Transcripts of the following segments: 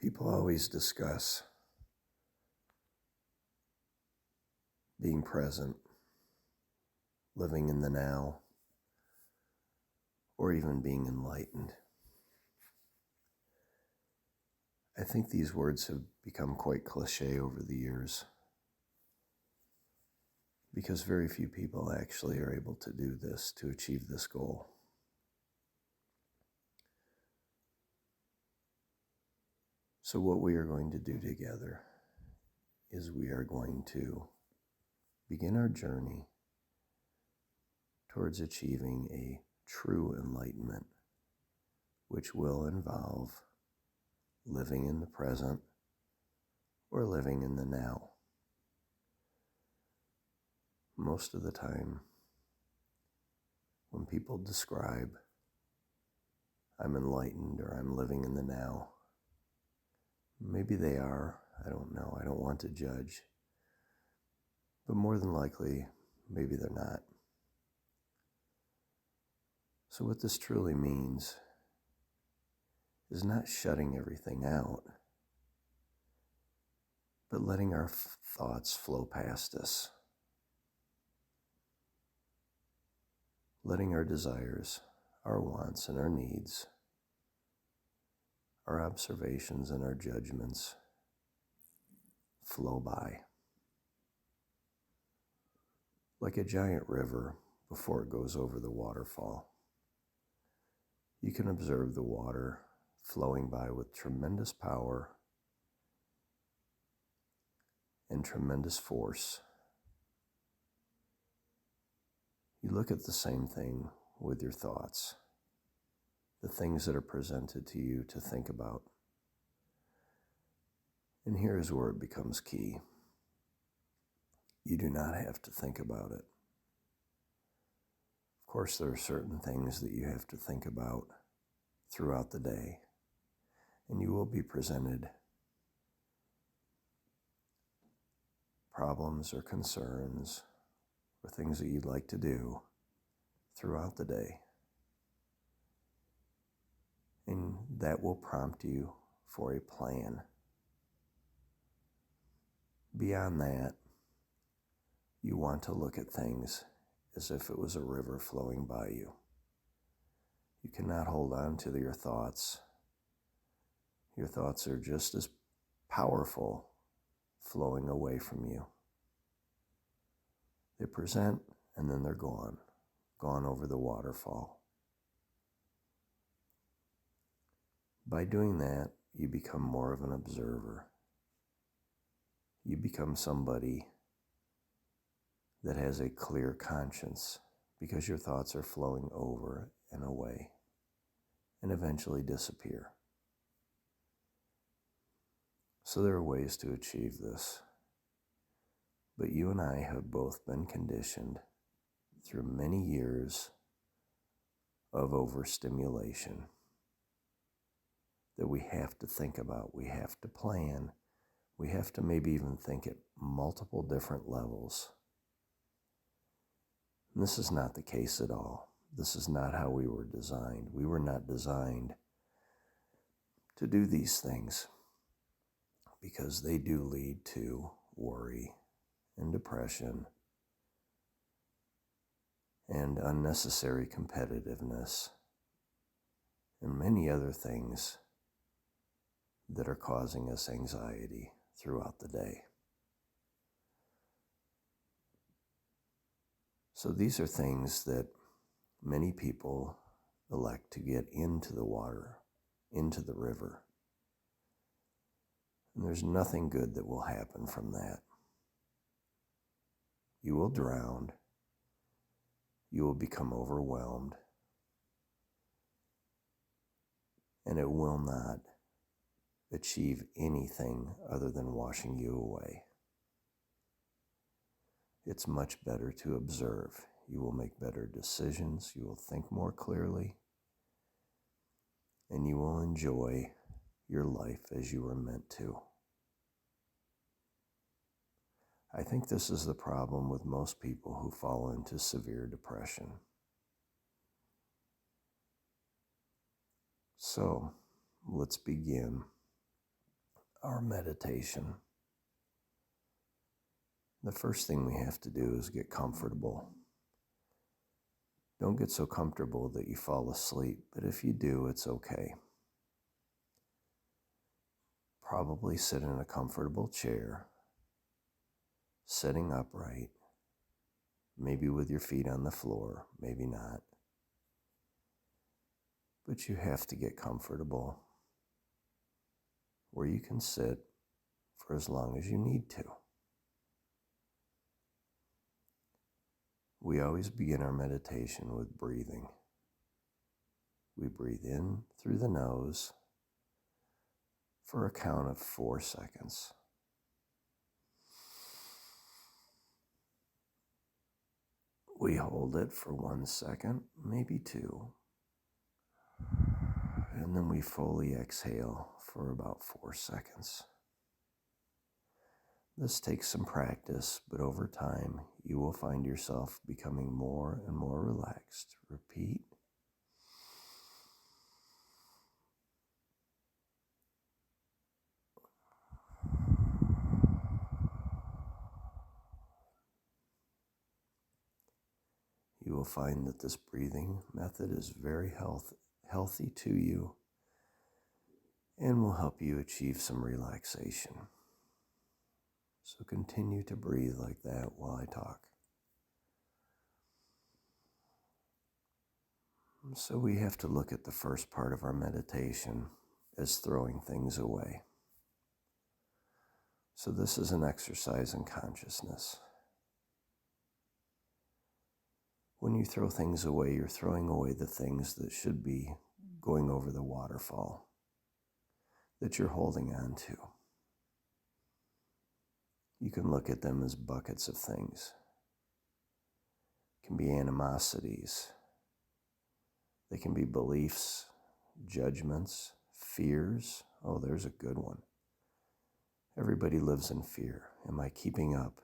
People always discuss being present, living in the now, or even being enlightened. I think these words have become quite cliche over the years because very few people actually are able to do this, to achieve this goal. So what we are going to do together is we are going to begin our journey towards achieving a true enlightenment, which will involve living in the present or living in the now. Most of the time, when people describe I'm enlightened or I'm living in the now, maybe they are, I don't know, I don't want to judge, but more than likely, maybe they're not. So what this truly means is not shutting everything out, but letting our thoughts flow past us. Letting our desires, our wants, and our needs, our observations and our judgments flow by. Like a giant river before it goes over the waterfall. You can observe the water flowing by with tremendous power and tremendous force. You look at the same thing with your thoughts, the things that are presented to you to think about. And here's where it becomes key. You do not have to think about it. Of course, there are certain things that you have to think about throughout the day, and you will be presented problems or concerns or things that you'd like to do throughout the day. And that will prompt you for a plan. Beyond that, you want to look at things as if it was a river flowing by you. You cannot hold on to your thoughts. Your thoughts are just as powerful flowing away from you. They present and then they're gone over the waterfall. By doing that, you become more of an observer. You become somebody that has a clear conscience because your thoughts are flowing over and away and eventually disappear. So there are ways to achieve this. But you and I have both been conditioned through many years of overstimulation that we have to think about, we have to plan, we have to maybe even think at multiple different levels. And this is not the case at all. This is not how we were designed. We were not designed to do these things because they do lead to worry and depression and unnecessary competitiveness and many other things that are causing us anxiety throughout the day. So these are things that many people elect to get into the water, into the river. And there's nothing good that will happen from that. You will drown. You will become overwhelmed. And it will not achieve anything other than washing you away. It's much better to observe. You will make better decisions. You will think more clearly. And you will enjoy your life as you were meant to. I think this is the problem with most people who fall into severe depression. So, let's begin our meditation, the first thing we have to do is get comfortable. Don't get so comfortable that you fall asleep, but if you do, it's okay. Probably sit in a comfortable chair, sitting upright, maybe with your feet on the floor, maybe not. But you have to get comfortable where you can sit for as long as you need to. We always begin our meditation with breathing. We breathe in through the nose for a count of 4 seconds. We hold it for 1 second, maybe 2. And then we fully exhale for about 4 seconds. This takes some practice, but over time, you will find yourself becoming more and more relaxed. Repeat. You will find that this breathing method is very healthy to you and will help you achieve some relaxation. So continue to breathe like that while I talk. So we have to look at the first part of our meditation as throwing things away. So this is an exercise in consciousness. When you throw things away, you're throwing away the things that should be going over the waterfall that you're holding on to. You can look at them as buckets of things. It can be animosities. They can be beliefs, judgments, fears. Oh, there's a good one. Everybody lives in fear. Am I keeping up?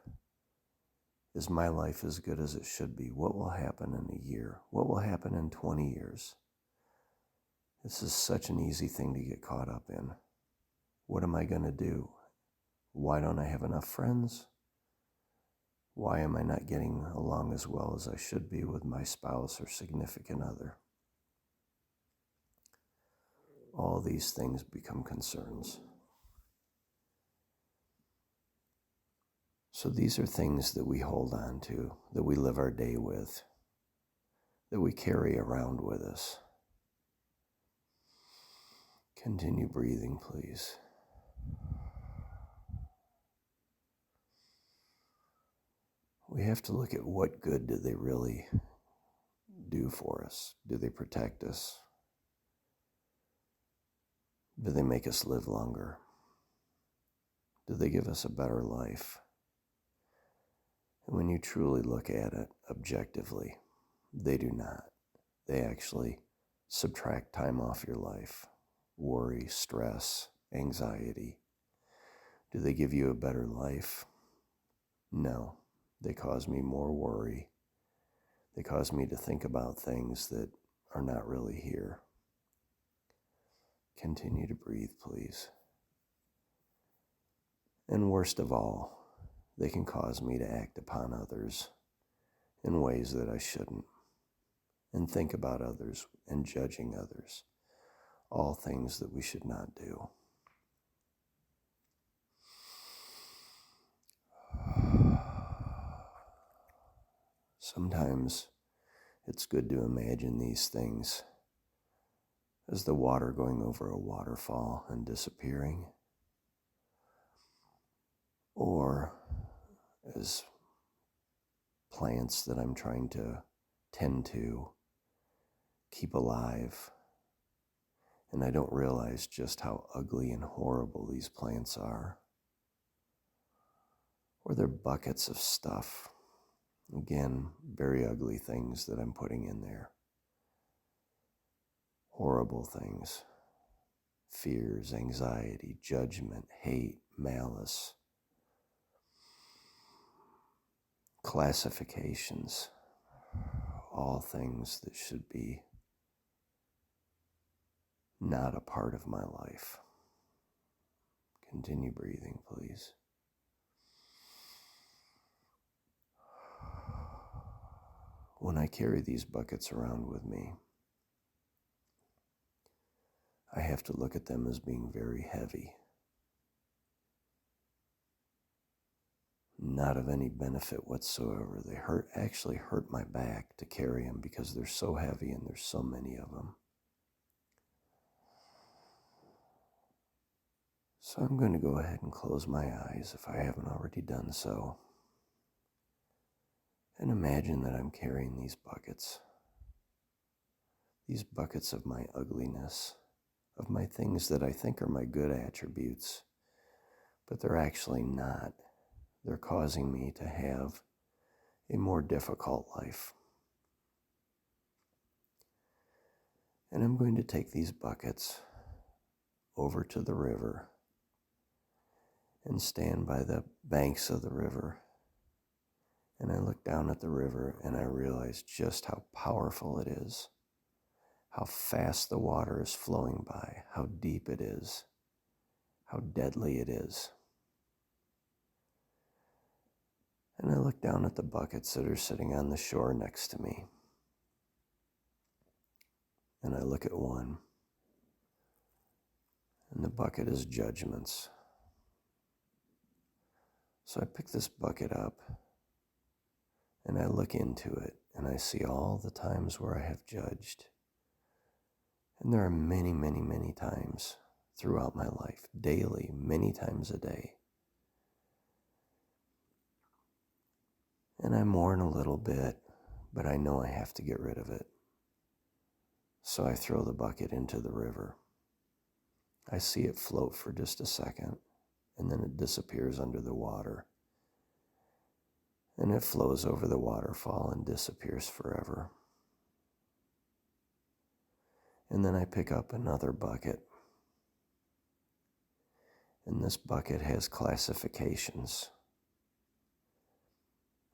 Is my life as good as it should be? What will happen in a year? What will happen in 20 years? This is such an easy thing to get caught up in. What am I going to do? Why don't I have enough friends? Why am I not getting along as well as I should be with my spouse or significant other? All these things become concerns. So these are things that we hold on to, that we live our day with, that we carry around with us. Continue breathing, please. We have to look at what good do they really do for us? Do they protect us? Do they make us live longer? Do they give us a better life? And when you truly look at it objectively, they do not. They actually subtract time off your life. Worry, stress, anxiety. Do they give you a better life? No. They cause me more worry. They cause me to think about things that are not really here. Continue to breathe, please. And worst of all, they can cause me to act upon others in ways that I shouldn't, and think about others and judging others, all things that we should not do. Sometimes it's good to imagine these things as the water going over a waterfall and disappearing, or as plants that I'm trying to tend to, keep alive, and I don't realize just how ugly and horrible these plants are. Or they're buckets of stuff. Again, very ugly things that I'm putting in there. Horrible things. Fears, anxiety, judgment, hate, malice, classifications, all things that should be not a part of my life. Continue breathing, please. When I carry these buckets around with me, I have to look at them as being very heavy, not of any benefit whatsoever. They actually hurt my back to carry them because they're so heavy and there's so many of them. So I'm going to go ahead and close my eyes if I haven't already done so. And imagine that I'm carrying these buckets of my ugliness, of my things that I think are my good attributes, but they're actually not. They're causing me to have a more difficult life. And I'm going to take these buckets over to the river and stand by the banks of the river. And I look down at the river and I realize just how powerful it is, how fast the water is flowing by, how deep it is, how deadly it is. And I look down at the buckets that are sitting on the shore next to me. And I look at one, and the bucket is judgments. So I pick this bucket up, and I look into it, and I see all the times where I have judged. And there are many, many, many times throughout my life, daily, many times a day. And I mourn a little bit, but I know I have to get rid of it. So I throw the bucket into the river. I see it float for just a second, and then it disappears under the water. And it flows over the waterfall and disappears forever. And then I pick up another bucket. And this bucket has classifications.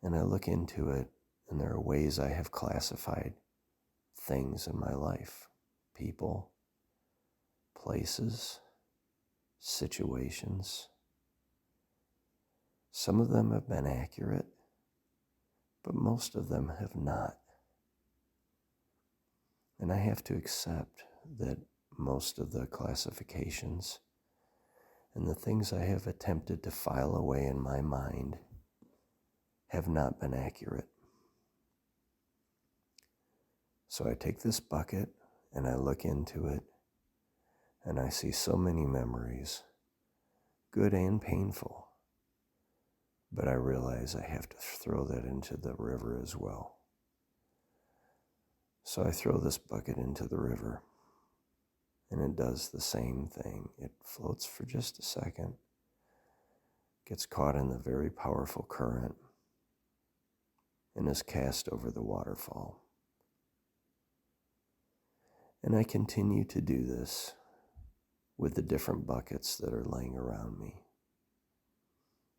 And I look into it, and there are ways I have classified things in my life. People, places, situations. Some of them have been accurate, but most of them have not. And I have to accept that most of the classifications and the things I have attempted to file away in my mind have not been accurate. So I take this bucket and I look into it, and I see so many memories, good and painful, but I realize I have to throw that into the river as well. So I throw this bucket into the river, and it does the same thing. It floats for just a second, gets caught in the very powerful current, and is cast over the waterfall. And I continue to do this with the different buckets that are laying around me.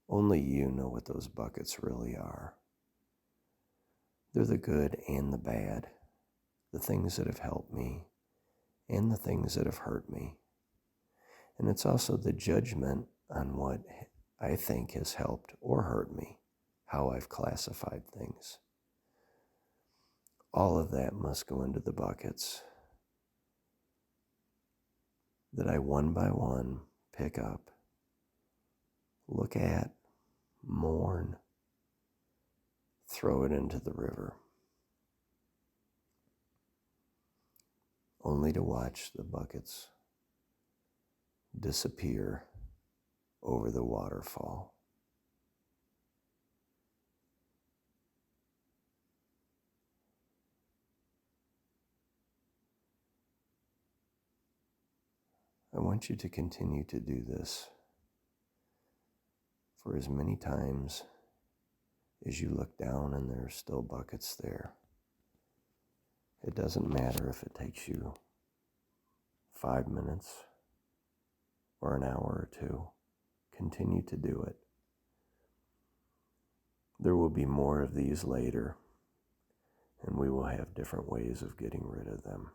Only you know what those buckets really are. They're the good and the bad, the things that have helped me and the things that have hurt me. And it's also the judgment on what I think has helped or hurt me, how I've classified things. All of that must go into the buckets that I one by one pick up, look at, mourn, throw it into the river, only to watch the buckets disappear over the waterfall. I want you to continue to do this for as many times as you look down and there are still buckets there. It doesn't matter if it takes you 5 minutes or an hour or two. Continue to do it. There will be more of these later, and we will have different ways of getting rid of them.